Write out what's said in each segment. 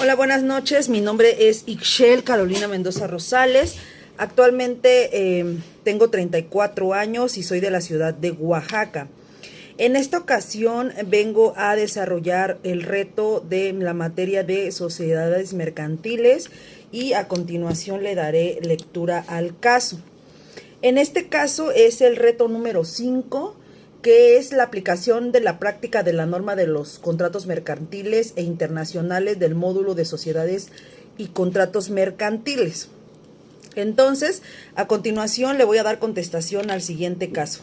Hola, buenas noches. Mi nombre es Ixchel Carolina Mendoza Rosales. Actualmente tengo 34 años y soy de la ciudad de Oaxaca. En esta ocasión vengo a desarrollar el reto de la materia de sociedades mercantiles y a continuación le daré lectura al caso. En este caso es el reto número 5, que es la aplicación de la práctica de la norma de los contratos mercantiles e internacionales del módulo de sociedades y contratos mercantiles. Entonces, a continuación le voy a dar contestación al siguiente caso.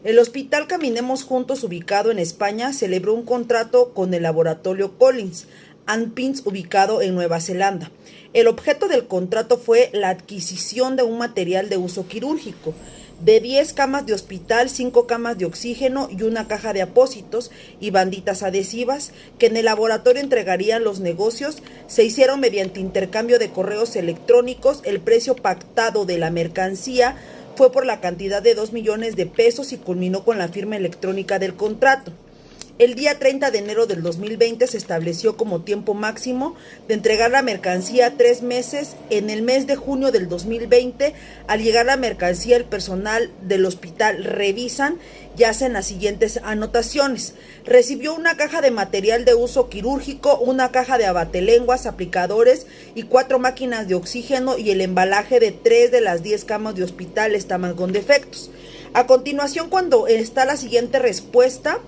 El Hospital Caminemos Juntos, ubicado en España, celebró un contrato con el laboratorio Collins and Pins, ubicado en Nueva Zelanda. El objeto del contrato fue la adquisición de un material de uso quirúrgico, de 10 camas de hospital, 5 camas de oxígeno y una caja de apósitos y banditas adhesivas que en el laboratorio entregarían los negocios. Se hicieron mediante intercambio de correos electrónicos. El precio pactado de la mercancía fue por la cantidad de 2 millones de pesos y culminó con la firma electrónica del contrato. El día 30 de enero del 2020 se estableció como tiempo máximo de entregar la mercancía 3 meses. En el mes de junio del 2020, al llegar la mercancía, el personal del hospital revisan y hacen las siguientes anotaciones. Recibió una caja de material de uso quirúrgico, una caja de abatelenguas, aplicadores y 4 máquinas de oxígeno, y el embalaje de 3 de las 10 camas de hospital estaban con defectos. A continuación, cuando está la siguiente respuesta: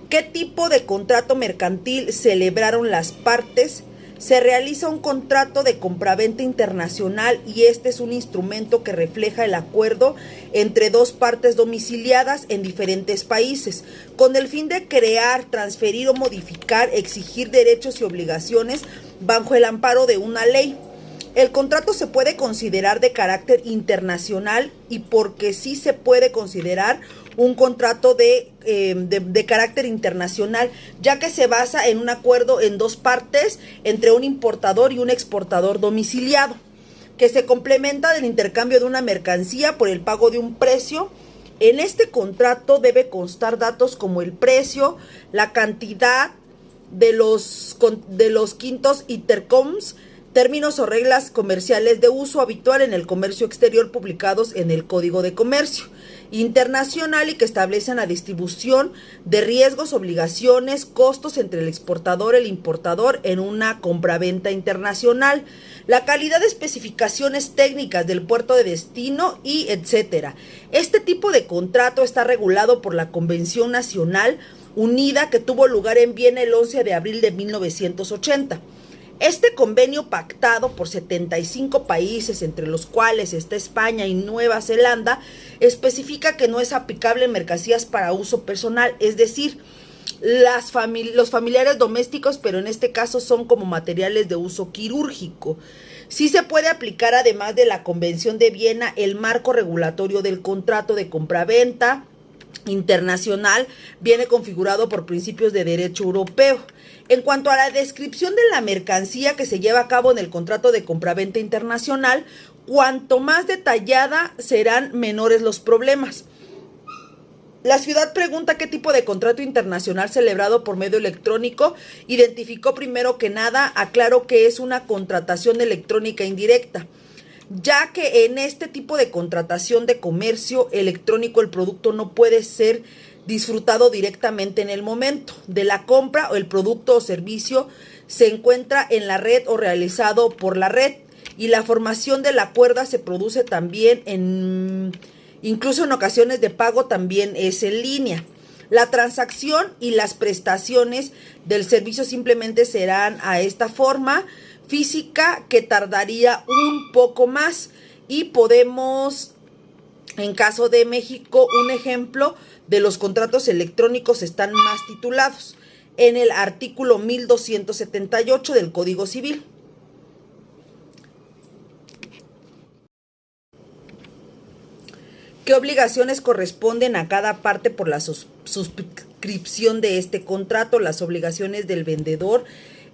¿qué tipo de contrato mercantil celebraron las partes? Se realiza un contrato de compraventa internacional y este es un instrumento que refleja el acuerdo entre dos partes domiciliadas en diferentes países, con el fin de crear, transferir o modificar, exigir derechos y obligaciones bajo el amparo de una ley. El contrato se puede considerar de carácter internacional y porque sí se puede considerar un contrato de carácter internacional, ya que se basa en un acuerdo en dos partes entre un importador y un exportador domiciliado, que se complementa del intercambio de una mercancía por el pago de un precio. En este contrato debe constar datos como el precio, la cantidad de los quintos intercoms, términos o reglas comerciales de uso habitual en el comercio exterior publicados en el Código de Comercio Internacional y que establecen la distribución de riesgos, obligaciones, costos entre el exportador y el importador en una compraventa internacional, la calidad de especificaciones técnicas del puerto de destino y etcétera. Este tipo de contrato está regulado por la Convención Nacional Unida que tuvo lugar en Viena el 11 de abril de 1980. Este convenio, pactado por 75 países, entre los cuales está España y Nueva Zelanda, especifica que no es aplicable en mercancías para uso personal, es decir, los familiares domésticos, pero en este caso son como materiales de uso quirúrgico. Sí se puede aplicar, además de la Convención de Viena, el marco regulatorio del contrato de compraventa internacional viene configurado por principios de derecho europeo. En cuanto a la descripción de la mercancía que se lleva a cabo en el contrato de compraventa internacional, cuanto más detallada serán menores los problemas. La ciudad pregunta qué tipo de contrato internacional celebrado por medio electrónico. Identificó primero que nada, aclaró que es una contratación electrónica indirecta, ya que en este tipo de contratación de comercio electrónico el producto no puede ser disfrutado directamente en el momento de la compra, o el producto o servicio se encuentra en la red o realizado por la red, y la formación de la cuerda se produce también incluso en ocasiones de pago también es en línea. La transacción y las prestaciones del servicio simplemente serán a esta forma física, que tardaría un poco más, y podemos, en caso de México, un ejemplo de los contratos electrónicos están más titulados en el artículo 1278 del Código Civil. ¿Qué obligaciones corresponden a cada parte por la suscripción de este contrato? Las obligaciones del vendedor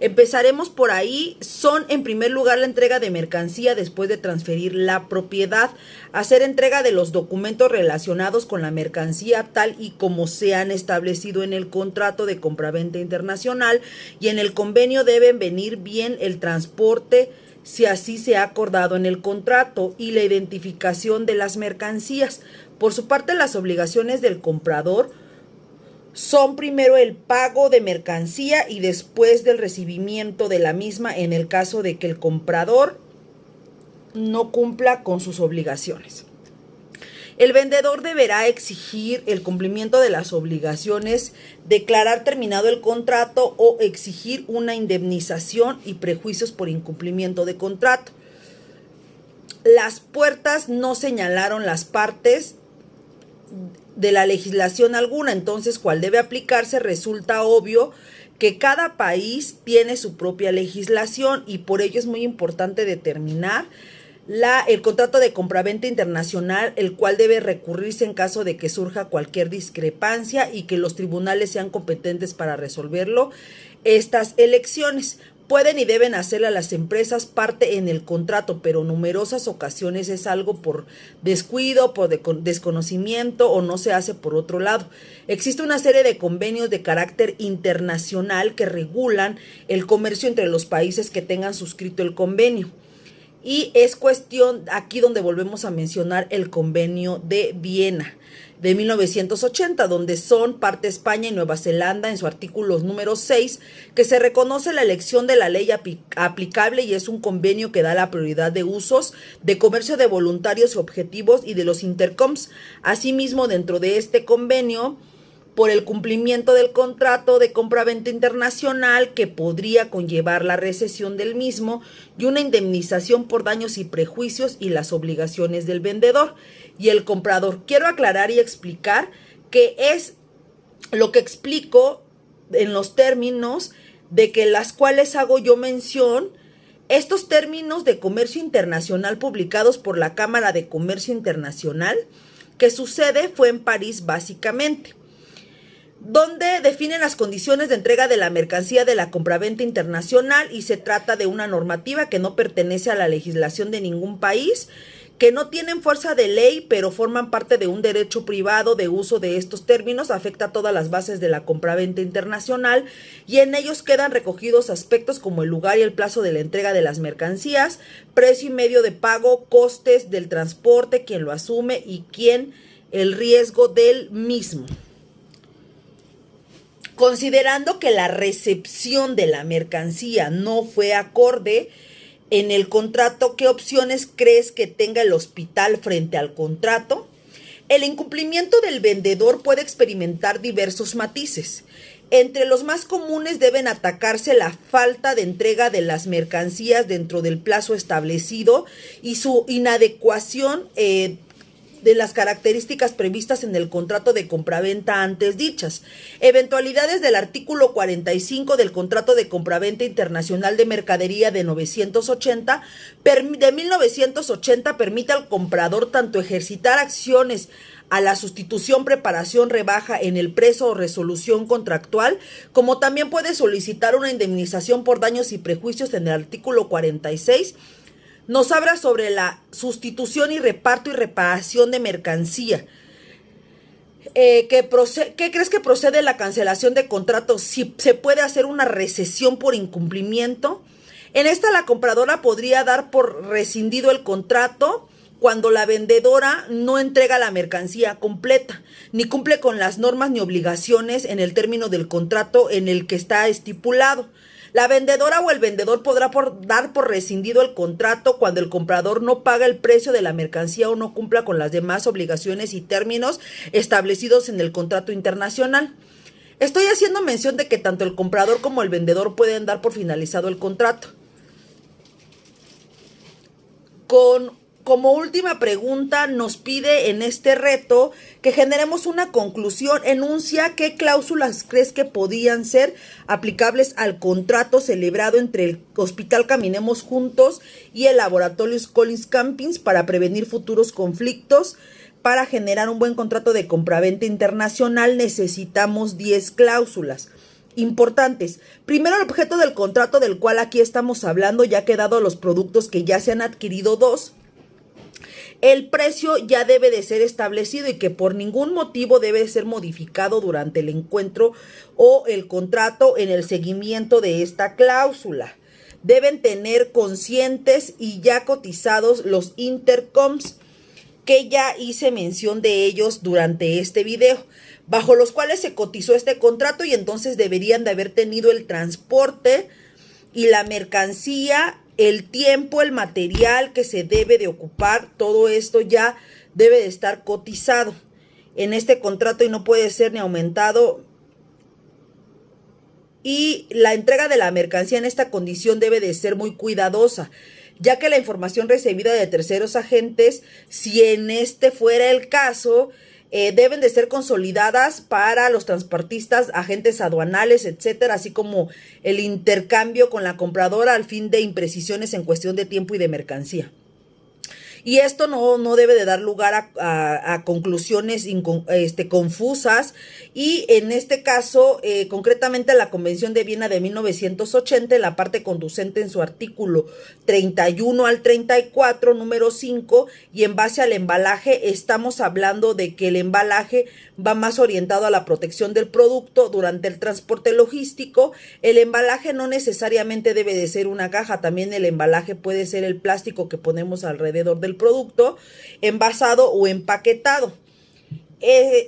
Empezaremos por ahí. Son en primer lugar la entrega de mercancía después de transferir la propiedad, hacer entrega de los documentos relacionados con la mercancía tal y como se han establecido en el contrato de compraventa internacional, y en el convenio deben venir bien el transporte si así se ha acordado en el contrato y la identificación de las mercancías. Por su parte, las obligaciones del comprador son primero el pago de mercancía y después del recibimiento de la misma en el caso de que el comprador no cumpla con sus obligaciones. El vendedor deberá exigir el cumplimiento de las obligaciones, declarar terminado el contrato o exigir una indemnización y prejuicios por incumplimiento de contrato. Las puertas no señalaron las partes de la legislación alguna, entonces cuál debe aplicarse. Resulta obvio que cada país tiene su propia legislación y por ello es muy importante determinar el contrato de compraventa internacional, el cual debe recurrirse en caso de que surja cualquier discrepancia y que los tribunales sean competentes para resolverlo. Estas elecciones pueden y deben hacerle a las empresas parte en el contrato, pero en numerosas ocasiones es algo por descuido, por desconocimiento o no se hace por otro lado. Existe una serie de convenios de carácter internacional que regulan el comercio entre los países que tengan suscrito el convenio. Y es cuestión aquí donde volvemos a mencionar el convenio de Viena de 1980, donde son parte España y Nueva Zelanda en su artículo número 6, que se reconoce la elección de la ley aplicable y es un convenio que da la prioridad de usos, de comercio de voluntarios y objetivos y de los intercoms. Asimismo, dentro de este convenio, por el cumplimiento del contrato de compraventa internacional que podría conllevar la recesión del mismo y una indemnización por daños y prejuicios y las obligaciones del vendedor y el comprador. Quiero aclarar y explicar que es lo que explico en los términos de que las cuales hago yo mención. Estos términos de comercio internacional publicados por la Cámara de Comercio Internacional, que sucede fue en París básicamente, donde definen las condiciones de entrega de la mercancía de la compraventa internacional y se trata de una normativa que no pertenece a la legislación de ningún país, que no tienen fuerza de ley, pero forman parte de un derecho privado de uso de estos términos, afecta a todas las bases de la compraventa internacional y en ellos quedan recogidos aspectos como el lugar y el plazo de la entrega de las mercancías, precio y medio de pago, costes del transporte, quién lo asume y quién el riesgo del mismo. Considerando que la recepción de la mercancía no fue acorde en el contrato, ¿qué opciones crees que tenga el hospital frente al contrato? El incumplimiento del vendedor puede experimentar diversos matices. Entre los más comunes deben atacarse la falta de entrega de las mercancías dentro del plazo establecido y su inadecuación de las características previstas en el contrato de compraventa antes dichas. Eventualidades del artículo 45 del contrato de compraventa internacional de mercadería de 1980 permite al comprador tanto ejercitar acciones a la sustitución, preparación, rebaja en el precio o resolución contractual, como también puede solicitar una indemnización por daños y prejuicios en el artículo 46. Nos habla sobre la sustitución y reparto y reparación de mercancía. ¿Qué crees que procede de la cancelación de contratos? Si se puede hacer una rescisión por incumplimiento. En esta la compradora podría dar por rescindido el contrato cuando la vendedora no entrega la mercancía completa, ni cumple con las normas ni obligaciones en el término del contrato en el que está estipulado. La vendedora o el vendedor podrá dar por rescindido el contrato cuando el comprador no paga el precio de la mercancía o no cumpla con las demás obligaciones y términos establecidos en el contrato internacional. Estoy haciendo mención de que tanto el comprador como el vendedor pueden dar por finalizado el contrato. Como última pregunta, nos pide en este reto que generemos una conclusión. Enuncia qué cláusulas crees que podían ser aplicables al contrato celebrado entre el Hospital Caminemos Juntos y el Laboratorio Collins Campings para prevenir futuros conflictos. Para generar un buen contrato de compraventa internacional necesitamos 10 cláusulas. importantes. Primero, el objeto del contrato del cual aquí estamos hablando, ya que dado los productos que ya se han adquirido dos, el precio ya debe de ser establecido y que por ningún motivo debe ser modificado durante el encuentro o el contrato en el seguimiento de esta cláusula. Deben tener conscientes y ya cotizados los intercoms, que ya hice mención de ellos durante este video, bajo los cuales se cotizó este contrato, y entonces deberían de haber tenido el transporte y la mercancía, el tiempo, el material que se debe de ocupar. Todo esto ya debe de estar cotizado en este contrato y no puede ser ni aumentado. Y la entrega de la mercancía en esta condición debe de ser muy cuidadosa, ya que la información recibida de terceros agentes, si en este fuera el caso, deben de ser consolidadas para los transportistas, agentes aduanales, etcétera, así como el intercambio con la compradora al fin de imprecisiones en cuestión de tiempo y de mercancía. Y esto no debe de dar lugar a conclusiones confusas. Y en este caso, concretamente la Convención de Viena de 1980, en la parte conducente en su artículo 31 al 34, número 5, y en base al embalaje, estamos hablando de que el embalaje va más orientado a la protección del producto durante el transporte logístico. El embalaje no necesariamente debe de ser una caja, también el embalaje puede ser el plástico que ponemos alrededor del producto, envasado o empaquetado.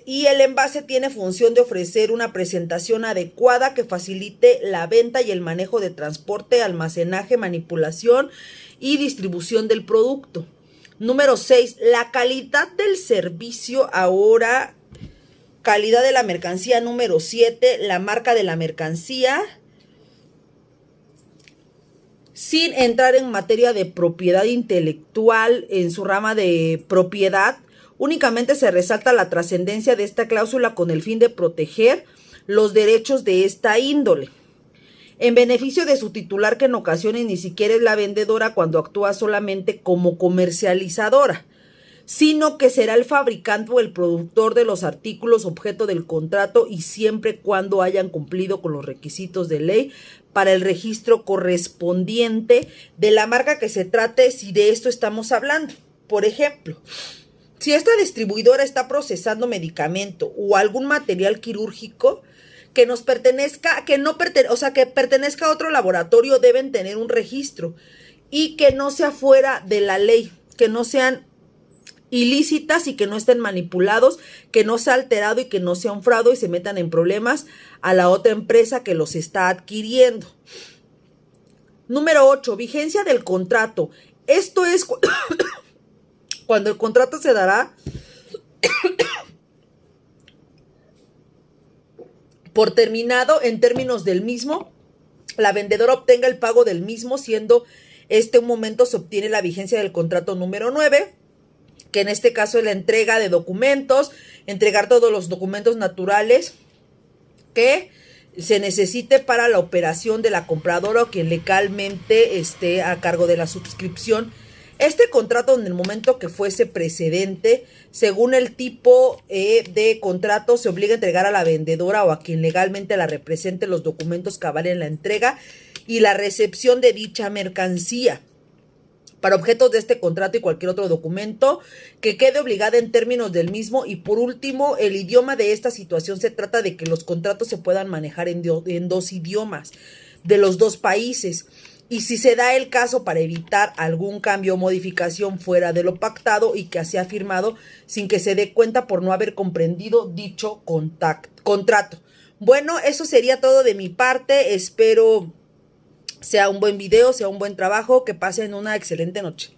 Y el envase tiene función de ofrecer una presentación adecuada que facilite la venta y el manejo de transporte, almacenaje, manipulación y distribución del producto. Número 6, la calidad del servicio. Ahora, calidad de la mercancía. Número 7, la marca de la mercancía. Sin entrar en materia de propiedad intelectual en su rama de propiedad, únicamente se resalta la trascendencia de esta cláusula con el fin de proteger los derechos de esta índole, en beneficio de su titular, que en ocasiones ni siquiera es la vendedora cuando actúa solamente como comercializadora, sino que será el fabricante o el productor de los artículos objeto del contrato, y siempre cuando hayan cumplido con los requisitos de ley para el registro correspondiente de la marca que se trate, si de esto estamos hablando. Por ejemplo, si esta distribuidora está procesando medicamento o algún material quirúrgico que nos pertenezca, que pertenezca a otro laboratorio, deben tener un registro y que no sea fuera de la ley, que no sean ilícitas y que no estén manipulados, que no sea alterado y que no sea un fraude y se metan en problemas a la otra empresa que los está adquiriendo. Número 8, vigencia del contrato. Esto es cuando el contrato se dará por terminado en términos del mismo, la vendedora obtenga el pago del mismo, siendo este un momento se obtiene la vigencia del contrato. Número 9, que en este caso es la entrega de documentos, entregar todos los documentos naturales que se necesite para la operación de la compradora o quien legalmente esté a cargo de la suscripción. Este contrato, en el momento que fuese precedente, según el tipo de contrato, se obliga a entregar a la vendedora o a quien legalmente la represente los documentos que avalen la entrega y la recepción de dicha mercancía para objetos de este contrato y cualquier otro documento que quede obligada en términos del mismo. Y por último, el idioma de esta situación. Se trata de que los contratos se puedan manejar en dos idiomas de los dos países. Y si se da el caso, para evitar algún cambio o modificación fuera de lo pactado y que sea firmado sin que se dé cuenta por no haber comprendido dicho contrato. Bueno, eso sería todo de mi parte. Espero sea un buen video, sea un buen trabajo, que pasen una excelente noche.